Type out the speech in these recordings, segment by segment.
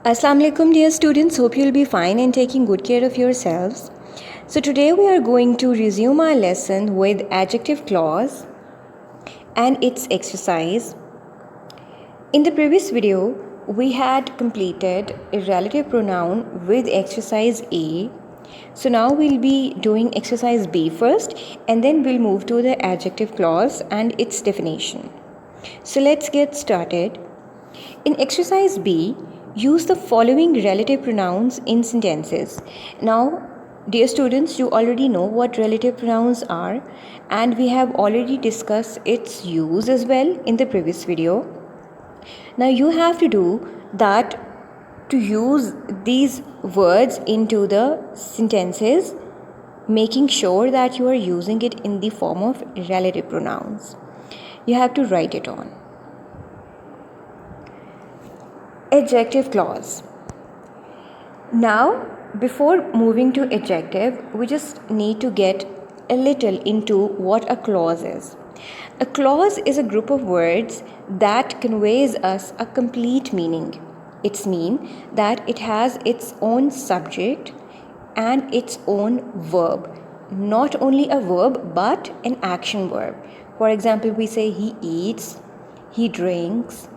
Assalamu alaikum dear students, hope you'll be fine and taking good care of yourselves. So today we are going to resume our lesson with adjective clause and its exercise. In the previous video, we had completed a relative pronoun with exercise A. So now we'll be doing exercise B first and then we'll move to the adjective clause and its definition. So let's get started. In exercise B, use the following relative pronouns in sentences. Now, dear students, you already know what relative pronouns are and we have already discussed its use as well in the previous video. Now you have to do that to use these words into the sentences, making sure that you are using it in the form of relative pronouns. You have to write it on. Adjective clause. Now, before moving to adjective, we just need to get a little into what a clause is. A clause is a group of words that conveys us a complete meaning. It's mean that it has its own subject and its own verb. Not only a verb but an action verb. For example, we say he eats, he drinks,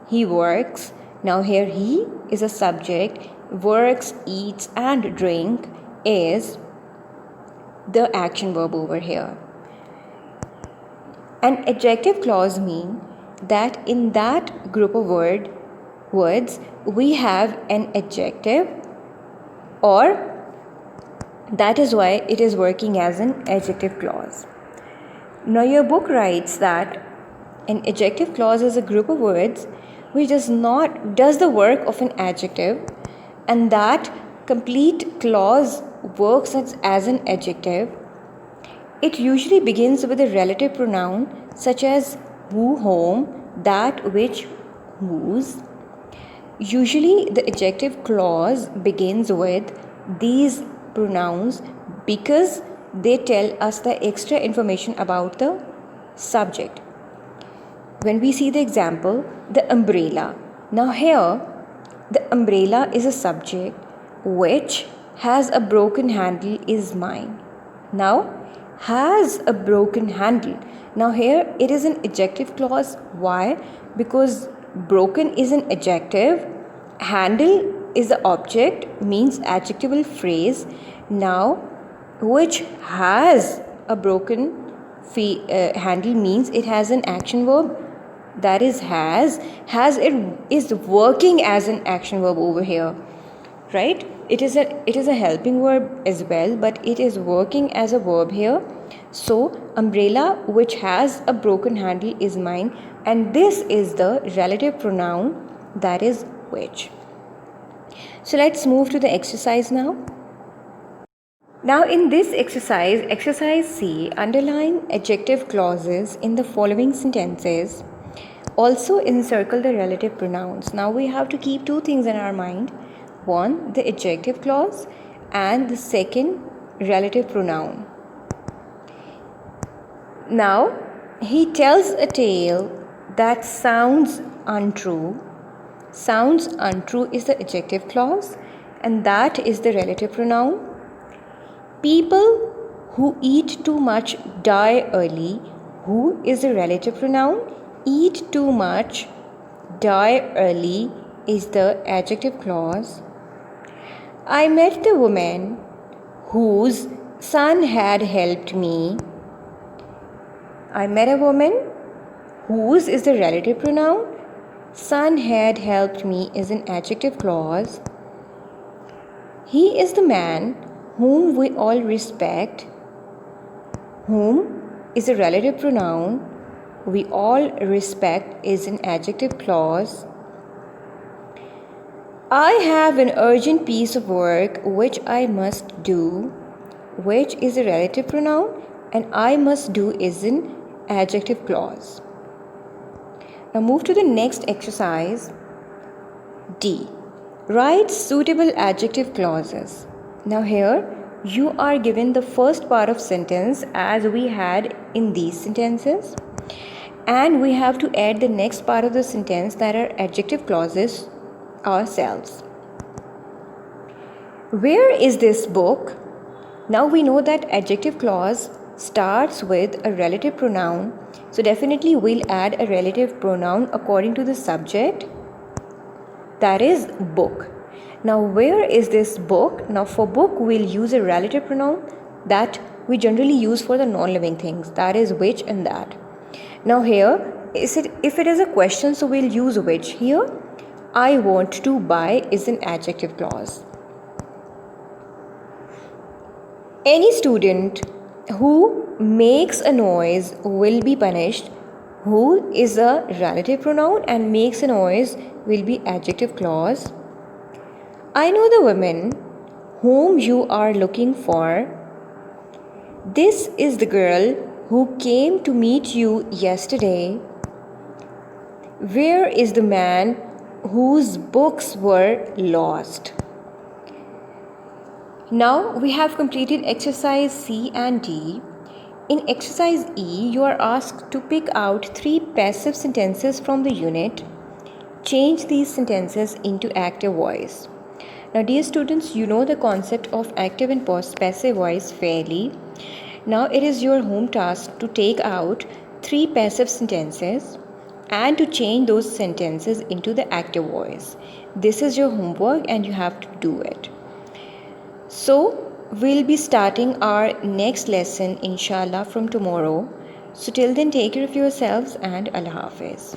he works. Now here he is a subject, works, eats and drink is the action verb over here. An adjective clause means that in that group of words we have an adjective, or that is why it is working as an adjective clause. Now your book writes that an adjective clause is a group of words which does the work of an adjective, and that complete clause works as an adjective. It usually begins with a relative pronoun such as who, whom, that, which, whose. Usually the adjective clause begins with these pronouns because they tell us the extra information about the subject. When we see the example, the umbrella. Now here, the umbrella is a subject which has a broken handle is mine. Now, has a broken handle. Now here, it is an adjective clause. Why? Because broken is an adjective, handle is the object, means adjectival phrase. Now, which has a broken handle means it has an action verb, that is has it is working as an action verb over here, right? It is a helping verb as well, but it is working as a verb here. So umbrella which has a broken handle is mine, and this is the relative pronoun, that is which. So let's move to the exercise now. Now in this exercise C, underline adjective clauses in the following sentences. Also encircle the relative pronouns. Now we have to keep two things in our mind. One, the adjective clause, and the second, relative pronoun. Now, he tells a tale that sounds untrue. Sounds untrue is the adjective clause, and that is the relative pronoun. People who eat too much die early. Who is the relative pronoun? Eat too much, die early is the adjective clause. I met the woman whose son had helped me. I met a woman whose is the relative pronoun. Son had helped me is an adjective clause. He is the man whom we all respect. Whom is a relative pronoun. We all respect is an adjective clause. I have an urgent piece of work which I must do, which is a relative pronoun, and I must do is an adjective clause. Now move to the next exercise, D. Write suitable adjective clauses. Now here you are given the first part of sentence as we had in these sentences, and we have to add the next part of the sentence that are adjective clauses ourselves. Where is this book? Now we know that adjective clause starts with a relative pronoun. So definitely we'll add a relative pronoun according to the subject, that is book. Now where is this book? Now for book we'll use a relative pronoun that we generally use for the non-living things, that is which and that. Now here if it is a question, so we'll use which. Here I want to buy is an adjective clause. Any student who makes a noise will be punished. Who is a relative pronoun and makes a noise will be adjective clause. I know the woman whom you are looking for. This is the girl who came to meet you yesterday. Where is the man whose books were lost? Now we have completed exercise C and D. In exercise E, you are asked to pick out 3 passive sentences from the unit. Change these sentences into active voice. Now dear students, you know the concept of active and passive voice fairly. Now it is your home task to take out 3 passive sentences and to change those sentences into the active voice. This is your homework and you have to do it. So we'll be starting our next lesson inshallah from tomorrow. So till then, take care of yourselves and Allah Hafiz.